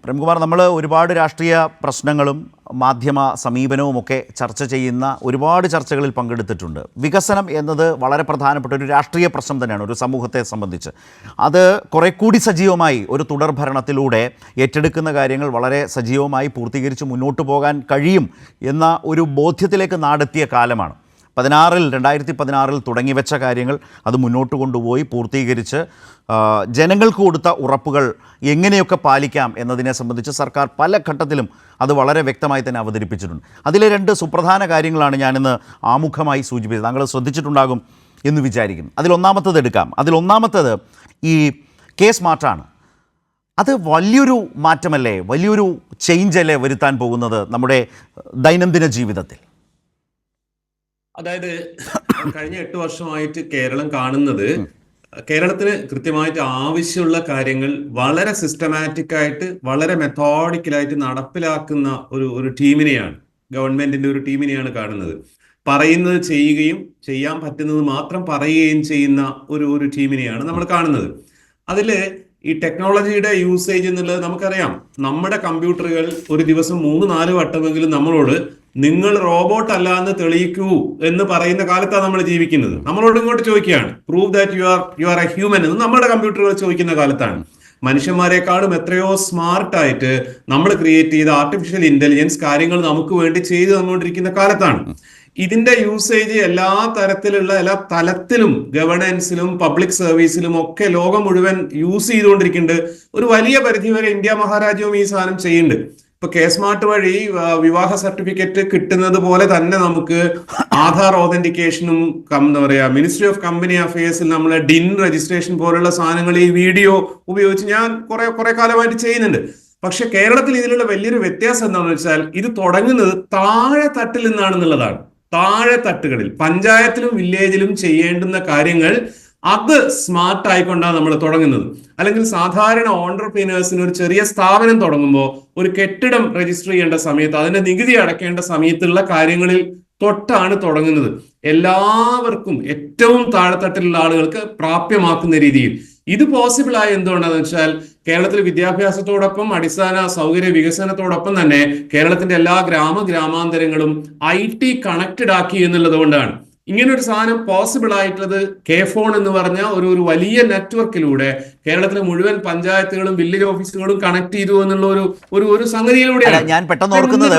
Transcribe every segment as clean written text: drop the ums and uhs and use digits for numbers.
പ്രേംകുമാർ, നമ്മൾ ഒരുപാട് രാഷ്ട്രീയ പ്രശ്നങ്ങളും മാധ്യമ സമീപനവുമൊക്കെ ചർച്ച ചെയ്യുന്ന ഒരുപാട് ചർച്ചകളിൽ പങ്കെടുത്തിട്ടുണ്ട്. വികസനം എന്നത് വളരെ പ്രധാനപ്പെട്ട ഒരു രാഷ്ട്രീയ പ്രശ്നം തന്നെയാണ് ഒരു സമൂഹത്തെ സംബന്ധിച്ച്. അത് കുറെ കൂടി സജീവമായി ഒരു തുടർഭരണത്തിലൂടെ ഏറ്റെടുക്കുന്ന കാര്യങ്ങൾ വളരെ സജീവമായി പൂർത്തീകരിച്ച് മുന്നോട്ട് പോകാൻ കഴിയും എന്ന ഒരു ബോധ്യത്തിലേക്ക് നാടെത്തിയ കാലമാണ്. 2016 തുടങ്ങിവെച്ച കാര്യങ്ങൾ അത് മുന്നോട്ട് കൊണ്ടുപോയി പൂർത്തീകരിച്ച് ജനങ്ങൾക്ക് കൊടുത്ത ഉറപ്പുകൾ എങ്ങനെയൊക്കെ പാലിക്കാം എന്നതിനെ സംബന്ധിച്ച് സർക്കാർ പല ഘട്ടത്തിലും അത് വളരെ വ്യക്തമായി തന്നെ അവതരിപ്പിച്ചിട്ടുണ്ട്. അതിലെ 2 സുപ്രധാന കാര്യങ്ങളാണ് ഞാനിന്ന് ആമുഖമായി സൂചിപ്പിച്ചത്. താങ്കൾ ശ്രദ്ധിച്ചിട്ടുണ്ടാകും എന്ന് വിചാരിക്കും. അതിലൊന്നാമത്തത് എടുക്കാം. അതിലൊന്നാമത്തത് ഈ സ്മാർട്ടാണ്. അത് വലിയൊരു മാറ്റമല്ലേ, വലിയൊരു ചേഞ്ചല്ലേ വരുത്താൻ പോകുന്നത് നമ്മുടെ ദൈനംദിന ജീവിതത്തിൽ? അതായത് കഴിഞ്ഞ 8 വർഷമായിട്ട് കേരളം കാണുന്നത്, കേരളത്തിന് കൃത്യമായിട്ട് ആവശ്യമുള്ള കാര്യങ്ങൾ വളരെ സിസ്റ്റമാറ്റിക് ആയിട്ട് വളരെ മെത്തോഡിക്കലായിട്ട് നടപ്പിലാക്കുന്ന ഒരു ടീമിനെയാണ്, ഗവൺമെന്റിന്റെ ഒരു ടീമിനെയാണ് കാണുന്നത്. പറയുന്നത് ചെയ്യുകയും ചെയ്യാൻ പറ്റുന്നത് മാത്രം പറയുകയും ചെയ്യുന്ന ഒരു ടീമിനെയാണ് നമ്മൾ കാണുന്നത്. അതില് ഈ ടെക്നോളജിയുടെ യൂസേജ് എന്നുള്ളത് നമുക്കറിയാം. നമ്മുടെ കമ്പ്യൂട്ടറുകൾ ഒരു ദിവസം 3-4 വട്ടമെങ്കിലും നമ്മളോട് നിങ്ങൾ റോബോട്ട് അല്ല എന്ന് തെളിയിക്കൂ എന്ന് പറയുന്ന കാലത്താണ് നമ്മൾ ജീവിക്കുന്നത്. നമ്മളോട് ഇങ്ങോട്ട് ചോദിക്കുകയാണ്, prove that you are A human എന്ന് നമ്മുടെ കമ്പ്യൂട്ടറുകൾ ചോദിക്കുന്ന കാലത്താണ്. മനുഷ്യന്മാരെക്കാളും എത്രയോ സ്മാർട്ടായിട്ട് നമ്മൾ ക്രിയേറ്റ് ചെയ്ത ആർട്ടിഫിഷ്യൽ ഇന്റലിജൻസ് കാര്യങ്ങൾ നമുക്ക് വേണ്ടി ചെയ്തു തന്നുകൊണ്ടിരിക്കുന്ന കാലത്താണ്. ഇതിന്റെ യൂസേജ് എല്ലാ തലത്തിലും ഗവേണൻസിലും പബ്ലിക് സർവീസിലും ഒക്കെ ലോകം മുഴുവൻ യൂസ് ചെയ്തുകൊണ്ടിരിക്കുന്നുണ്ട്. ഒരു വലിയ പരിധിവരെ ഇന്ത്യ മഹാരാജ്യവും ഈ സാധനം ചെയ്യുന്നുണ്ട്. ഇപ്പൊ സ്മാർട്ട് വഴി വിവാഹ സർട്ടിഫിക്കറ്റ് കിട്ടുന്നത് പോലെ തന്നെ നമുക്ക് ആധാർ ഓതന്റിക്കേഷനും എന്താ പറയാ, മിനിസ്ട്രി ഓഫ് കമ്പനി അഫയേഴ്സിൽ നമ്മളെ ഡിൻ രജിസ്ട്രേഷൻ പോലുള്ള സാധനങ്ങൾ ഈ വീഡിയോ ഉപയോഗിച്ച് ഞാൻ കുറെ കാലമായിട്ട് ചെയ്യുന്നുണ്ട്. പക്ഷെ കേരളത്തിൽ ഇതിലുള്ള വലിയൊരു വ്യത്യാസം എന്താണെന്ന് വെച്ചാൽ, ഇത് തുടങ്ങുന്നത് താഴെ തട്ടിൽ നിന്നാണെന്നുള്ളതാണ്. താഴെ തട്ടുകളിൽ പഞ്ചായത്തിലും വില്ലേജിലും ചെയ്യേണ്ടുന്ന കാര്യങ്ങൾ അത് സ്മാർട്ട് ആയിക്കൊണ്ടാണ് നമ്മൾ തുടങ്ങുന്നത്. അല്ലെങ്കിൽ സാധാരണ ഓൺടർപ്രീനേഴ്സിന് ഒരു ചെറിയ സ്ഥാപനം തുടങ്ങുമ്പോൾ ഒരു കെട്ടിടം രജിസ്റ്റർ ചെയ്യേണ്ട സമയത്ത് അതിന്റെ നികുതി അടയ്ക്കേണ്ട സമയത്തുള്ള കാര്യങ്ങളിൽ തൊട്ടാണ് തുടങ്ങുന്നത്. എല്ലാവർക്കും ഏറ്റവും താഴെത്തട്ടിലുള്ള ആളുകൾക്ക് പ്രാപ്യമാക്കുന്ന രീതിയിൽ ഇത് പോസിബിൾ ആയ എന്തുകൊണ്ടാണെന്ന് വെച്ചാൽ, കേരളത്തിൽ വിദ്യാഭ്യാസത്തോടൊപ്പം അടിസ്ഥാന സൗകര്യ വികസനത്തോടൊപ്പം തന്നെ കേരളത്തിന്റെ എല്ലാ ഗ്രാമാന്തരങ്ങളും IT കണക്റ്റഡ് ആക്കി എന്നുള്ളത് കൊണ്ടാണ് ഇങ്ങനെ ഒരു സാധനം പോസിബിൾ ആയിട്ടുള്ളത്. ഫോൺ എന്ന് പറഞ്ഞ ഒരു വലിയ നെറ്റ്വർക്കിലൂടെ കേരളത്തിലെ മുഴുവൻ പഞ്ചായത്തുകളും വില്ലേജ് ഓഫീസുകളും കണക്ട് ചെയ്തു എന്നുള്ള ഒരു സംഗതിയിലൂടെയാണ് ഞാൻ പെട്ടെന്ന് ഓർക്കുന്നത്.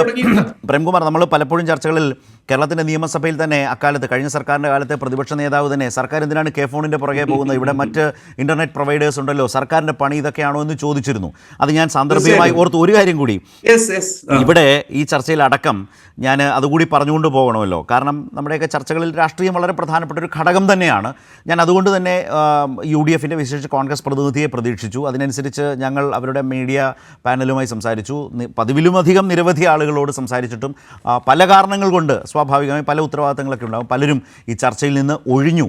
പ്രേംകുമാർ, നമ്മൾ പലപ്പോഴും ചർച്ചകളിൽ കേരളത്തിൻ്റെ നിയമസഭയിൽ തന്നെ അക്കാലത്ത് കഴിഞ്ഞ സർക്കാരിൻ്റെ കാലത്തെ പ്രതിപക്ഷ നേതാവ് തന്നെ സർക്കാർ എന്തിനാണ് ഫോണിൻ്റെ പുറകെ പോകുന്നത്, ഇവിടെ മറ്റ് ഇൻ്റർനെറ്റ് പ്രൊവൈഡേഴ്സ് ഉണ്ടല്ലോ, സർക്കാരിൻ്റെ പണി ഇതൊക്കെയാണോ എന്ന് ചോദിച്ചിരുന്നു. അത് ഞാൻ സാന്ദർഭികമായി ഓർത്ത് ഒരു കാര്യം കൂടി ഇവിടെ ഈ ചർച്ചയിൽ അടക്കം ഞാൻ അതുകൂടി പറഞ്ഞുകൊണ്ട് പോകണമല്ലോ. കാരണം നമ്മുടെയൊക്കെ ചർച്ചകളിൽ രാഷ്ട്രീയം വളരെ പ്രധാനപ്പെട്ട ഒരു ഘടകം തന്നെയാണ്. ഞാൻ അതുകൊണ്ട് തന്നെ UDFിൻ്റെ വിശേഷിച്ച് കോൺഗ്രസ് പ്രതിനിധിയെ പ്രതീക്ഷിച്ചു. അതിനനുസരിച്ച് ഞങ്ങൾ അവരുടെ മീഡിയ പാനലുമായി സംസാരിച്ചു. പതിവിലുമധികം നിരവധി ആളുകളോട് സംസാരിച്ചിട്ടും പല കാരണങ്ങൾ കൊണ്ട് സ്വാഭാവികമായി പല ഉത്തരവാദിത്തങ്ങളൊക്കെ ഉണ്ടാകും. പലരും ഈ ചർച്ചയിൽ നിന്ന് ഒഴിഞ്ഞു.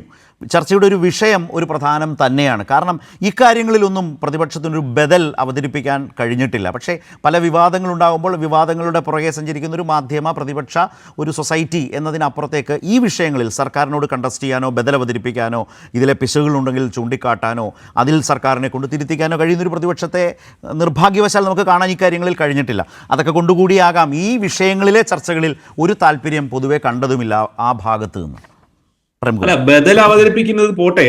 ചർച്ചയുടെ ഒരു വിഷയം ഒരു പ്രധാനം തന്നെയാണ്. കാരണം ഇക്കാര്യങ്ങളിലൊന്നും പ്രതിപക്ഷത്തിനൊരു ബദൽ അവതരിപ്പിക്കാൻ കഴിഞ്ഞിട്ടില്ല. പക്ഷേ പല വിവാദങ്ങളുണ്ടാകുമ്പോൾ വിവാദങ്ങളുടെ പുറകെ സഞ്ചരിക്കുന്ന ഒരു മാധ്യമ പ്രതിപക്ഷ ഒരു സൊസൈറ്റി എന്നതിനപ്പുറത്തേക്ക് ഈ വിഷയങ്ങളിൽ സർക്കാരിനോട് കണ്ടസ്റ്റ് ചെയ്യാനോ ബദൽ അവതരിപ്പിക്കാനോ ഇതിലെ പിശകുകളുണ്ടെങ്കിൽ ചൂണ്ടിക്കാട്ടാനോ അതിൽ സർക്കാരിനെ കൊണ്ട് തിരുത്തിക്കാനോ കഴിയുന്നൊരു പ്രതിപക്ഷത്തെ നിർഭാഗ്യവശാൽ നമുക്ക് കാണാൻ ഇക്കാര്യങ്ങളിൽ കഴിഞ്ഞിട്ടില്ല. അതൊക്കെ കൊണ്ടുകൂടിയാകാം ഈ വിഷയങ്ങളിലെ ചർച്ചകളിൽ ഒരു താല്പര്യം പൊതുവെ കണ്ടതുമില്ല ആ ഭാഗത്ത് നിന്ന്. അല്ല, ബദൽ അവതരിപ്പിക്കുന്നത് പോട്ടെ,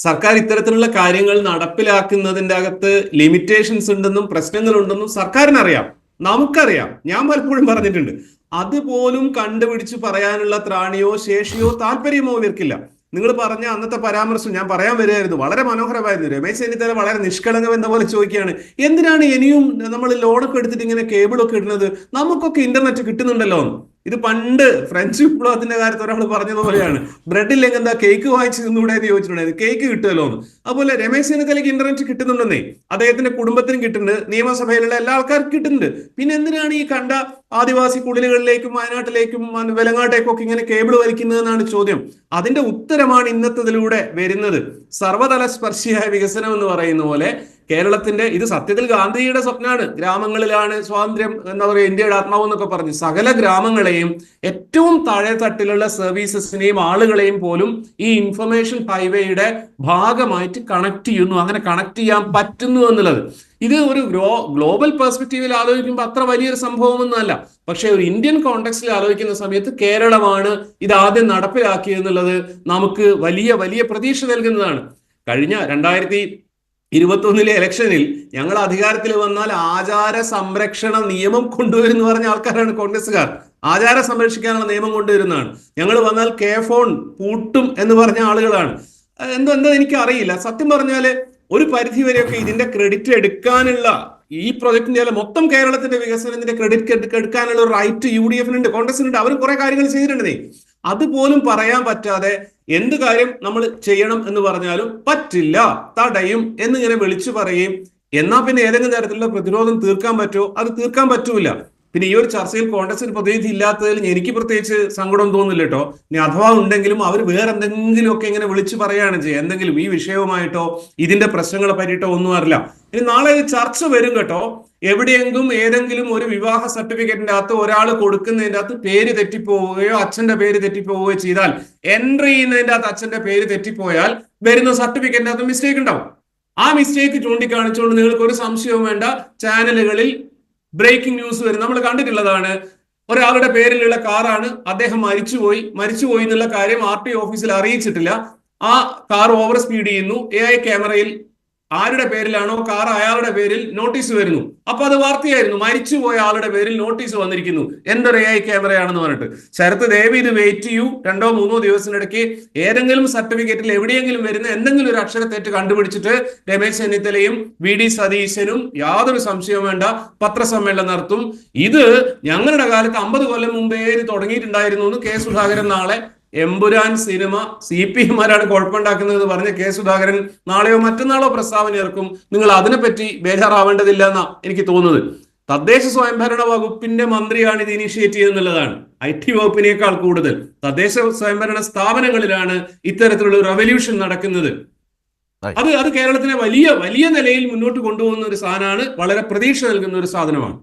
സർക്കാർ ഇത്തരത്തിലുള്ള കാര്യങ്ങൾ നടപ്പിലാക്കുന്നതിന്റെ അകത്ത് ലിമിറ്റേഷൻസ് ഉണ്ടെന്നും പ്രശ്നങ്ങളുണ്ടെന്നും സർക്കാരിനറിയാം, നമുക്കറിയാം. ഞാൻ പലപ്പോഴും പറഞ്ഞിട്ടുണ്ട്. അതുപോലും കണ്ടുപിടിച്ച് പറയാനുള്ള ത്രാണിയോ ശേഷിയോ താല്പര്യമോ ഇവർക്കില്ല. നിങ്ങൾ പറഞ്ഞ അന്നത്തെ പരാമർശം ഞാൻ പറയാൻ വരികയായിരുന്നു, വളരെ മനോഹരമായിരുന്നു. രമേശ് ചെന്നിത്തല വളരെ നിഷ്കളങ്കം എന്ന പോലെ ചോദിക്കുകയാണ്, എന്തിനാണ് ഇനിയും നമ്മൾ ലോണൊക്കെ എടുത്തിട്ട് ഇങ്ങനെ കേബിളൊക്കെ ഇടുന്നത്, നമുക്കൊക്കെ ഇന്റർനെറ്റ് കിട്ടുന്നുണ്ടല്ലോ. ഇത് പണ്ട് ഫ്രഞ്ച് വിപ്ലവത്തിന്റെ കാര്യത്തിൽ ഒരാൾ പറഞ്ഞതുപോലെയാണ്, ബ്രെഡ് ഇല്ലെങ്കിൽ എന്താ കേക്ക് വാങ്ങിച്ചു നിന്നൂടെ എന്ന് ചോദിച്ചിട്ടുണ്ടായിരുന്നു. കേക്ക് കിട്ടുമല്ലോ എന്ന്. അതുപോലെ രമേശ് ചെന്നിത്തലയ്ക്ക് ഇന്റർനെറ്റ് കിട്ടുന്നുണ്ടെന്നേ, അദ്ദേഹത്തിന്റെ കുടുംബത്തിനും കിട്ടുന്നുണ്ട്, നിയമസഭയിലുള്ള എല്ലാ ആൾക്കാർക്കും കിട്ടുന്നുണ്ട്. പിന്നെ എന്തിനാണ് ഈ കണ്ട ആദിവാസി കുടിലുകളിലേക്കും വയനാട്ടിലേക്കും വെലങ്ങാട്ടേക്കും ഒക്കെ ഇങ്ങനെ കേബിൾ വലിക്കുന്നതെന്നാണ് ചോദ്യം. അതിന്റെ ഉത്തരമാണ് ഇന്നത്തതിലൂടെ വരുന്നത്. സർവ്വതല സ്പർശിയായ വികസനം എന്ന് പറയുന്ന പോലെ കേരളത്തിന്റെ ഇത് സത്യത്തിൽ ഗാന്ധിജിയുടെ സ്വപ്നമാണ്. ഗ്രാമങ്ങളിലാണ് സ്വാതന്ത്ര്യം, എന്താ പറയുക, ഇന്ത്യയുടെ ആത്മാവ് എന്നൊക്കെ പറഞ്ഞു. സകല ഗ്രാമങ്ങളെയും ഏറ്റവും താഴെ തട്ടിലുള്ള സർവീസസിനെയും ആളുകളെയും പോലും ഈ ഇൻഫർമേഷൻ ഹൈവേയുടെ ഭാഗമായിട്ട് കണക്ട് ചെയ്യുന്നു. അങ്ങനെ കണക്ട് ചെയ്യാൻ പറ്റുന്നു എന്നുള്ളത് ഇത് ഒരു ഗ്ലോബൽ പെർസ്പെക്റ്റീവിൽ ആലോചിക്കുമ്പോൾ അത്ര വലിയൊരു സംഭവമൊന്നുമല്ല. പക്ഷെ ഒരു ഇന്ത്യൻ കോണ്ടെക്സ്റ്റിൽ ആലോചിക്കുന്ന സമയത്ത് കേരളമാണ് ഇത് ആദ്യം നടപ്പിലാക്കിയെന്നുള്ളത് നമുക്ക് വലിയ വലിയ പ്രതീക്ഷ നൽകുന്നതാണ്. കഴിഞ്ഞ 2021 ഇലക്ഷനിൽ ഞങ്ങൾ അധികാരത്തിൽ വന്നാൽ ആചാര സംരക്ഷണ നിയമം കൊണ്ടുവരുന്ന പറഞ്ഞ ആൾക്കാരാണ് കോൺഗ്രസ്സുകാർ. ആചാരം സംരക്ഷിക്കാനുള്ള നിയമം കൊണ്ടുവരുന്നതാണ്. ഞങ്ങൾ വന്നാൽ കെ ഫോൺ പൂട്ടും എന്ന് പറഞ്ഞ ആളുകളാണ്. എന്താ എനിക്ക് അറിയില്ല. സത്യം പറഞ്ഞാല് ഒരു പരിധി വരെയൊക്കെ ഇതിന്റെ ക്രെഡിറ്റ് എടുക്കാനുള്ള, ഈ പ്രൊജക്ടിന്റെ അല്ല മൊത്തം കേരളത്തിന്റെ വികസനത്തിന്റെ ക്രെഡിറ്റ് എടുക്കാനുള്ള ഒരു റൈറ്റ് UDF-നുണ്ട്, കോൺഗ്രസിനുണ്ട്. അവർ കുറെ കാര്യങ്ങൾ ചെയ്തിട്ടുണ്ടെന്നേ. അതുപോലും പറയാൻ പറ്റാതെ എന്ത് കാര്യം നമ്മൾ ചെയ്യണം എന്ന് പറഞ്ഞാലും പറ്റില്ല, തടയും എന്നിങ്ങനെ വിളിച്ചു പറയുകയും എന്നാ പിന്നെ ഏതെങ്കിലും തരത്തിലുള്ള പ്രതിരോധം തീർക്കാൻ പറ്റുമോ? അത് തീർക്കാൻ പറ്റൂല. പിന്നെ ഈ ഒരു ചർച്ചയിൽ കോൺഗ്രസിന് പ്രതിനിധി ഇല്ലാത്തതിൽ എനിക്ക് പ്രത്യേകിച്ച് സങ്കടം തോന്നുന്നില്ല കേട്ടോ. ഇനി അഥവാ ഉണ്ടെങ്കിലും അവർ വേറെ എന്തെങ്കിലും ഒക്കെ ഇങ്ങനെ വിളിച്ചു പറയുകയാണ് ചെയ്യുക. എന്തെങ്കിലും ഈ വിഷയവുമായിട്ടോ ഇതിന്റെ പ്രശ്നങ്ങളെ പറ്റിയിട്ടോ ഒന്നും അറിയില്ല. ഇനി നാളെ ചർച്ച വരും കേട്ടോ. എവിടെയെങ്കിലും ഏതെങ്കിലും ഒരു വിവാഹ സർട്ടിഫിക്കറ്റിന്റെ അകത്ത് ഒരാൾ കൊടുക്കുന്നതിന്റെ അകത്ത് പേര് തെറ്റിപ്പോവുകയോ അച്ഛന്റെ പേര് തെറ്റിപ്പോവുകയോ ചെയ്താൽ, എൻട്രി ചെയ്യുന്നതിന്റെ അകത്ത് അച്ഛന്റെ പേര് തെറ്റിപ്പോയാൽ വരുന്ന സർട്ടിഫിക്കറ്റിന്റെ അകത്ത് മിസ്റ്റേക്ക് ഉണ്ടാവും. ആ മിസ്റ്റേക്ക് ചൂണ്ടിക്കാണിച്ചുകൊണ്ട് നിങ്ങൾക്ക് ഒരു സംശയവും വേണ്ട, ചാനലുകളിൽ ബ്രേക്കിംഗ് ന്യൂസ് വരും. നമ്മൾ കണ്ടിട്ടുള്ളതാണ്. ഒരാളുടെ പേരിലുള്ള കാറാണ്, അദ്ദേഹം മരിച്ചുപോയി എന്നുള്ള കാര്യം RTO ഓഫീസിൽ അറിയിച്ചിട്ടില്ല. ആ കാർ ഓവർ സ്പീഡ് ചെയ്യുന്നു. AI ക്യാമറയിൽ ആരുടെ പേരിലാണോ കാർ അയാളുടെ പേരിൽ നോട്ടീസ് വരുന്നു. അപ്പൊ അത് വാർത്തയായിരുന്നു, മരിച്ചുപോയ ആളുടെ പേരിൽ നോട്ടീസ് വന്നിരിക്കുന്നു, എന്തൊരു AI ക്യാമറയാണെന്ന് പറഞ്ഞിട്ട്. ശരത്ത് ദേവി ഇത് വെയിറ്റ് ചെയ്യൂ. 2-3 ദിവസത്തിനിടയ്ക്ക് ഏതെങ്കിലും സർട്ടിഫിക്കറ്റിൽ എവിടെയെങ്കിലും വരുന്ന എന്തെങ്കിലും ഒരു അക്ഷരത്തേറ്റ് കണ്ടുപിടിച്ചിട്ട് രമേശ് ചെന്നിത്തലയും VD സതീശനും യാതൊരു സംശയവും വേണ്ട പത്രസമ്മേളനം നടത്തും. ഇത് ഞങ്ങളുടെ കാലത്ത് 50 കൊല്ലം മുമ്പേ ഇത് തുടങ്ങിയിട്ടുണ്ടായിരുന്നു എന്ന് K സുധാകരൻ നാളെ എമ്പുരാൻ സിനിമ CPM-മാരാണ് കുഴപ്പമുണ്ടാക്കുന്നത് പറഞ്ഞ K സുധാകരൻ നാളെയോ മറ്റന്നാളോ പ്രസ്താവന ഇറക്കും. നിങ്ങൾ അതിനെപ്പറ്റി ബേജാറാവേണ്ടതില്ല എന്നാ എനിക്ക് തോന്നുന്നത്. തദ്ദേശ സ്വയംഭരണ വകുപ്പിന്റെ മന്ത്രിയാണ് ഇത് ഇനിഷ്യേറ്റ് ചെയ്യുന്നുള്ളതാണ്. IT വകുപ്പിനേക്കാൾ കൂടുതൽ തദ്ദേശ സ്വയംഭരണ സ്ഥാപനങ്ങളിലാണ് ഇത്തരത്തിലുള്ള റെവല്യൂഷൻ നടക്കുന്നത്. അത് കേരളത്തിനെ വലിയ വലിയ നിലയിൽ മുന്നോട്ട് കൊണ്ടുപോകുന്ന ഒരു സാധനമാണ്. വളരെ പ്രതീക്ഷ നൽകുന്ന ഒരു സാധനമാണ്.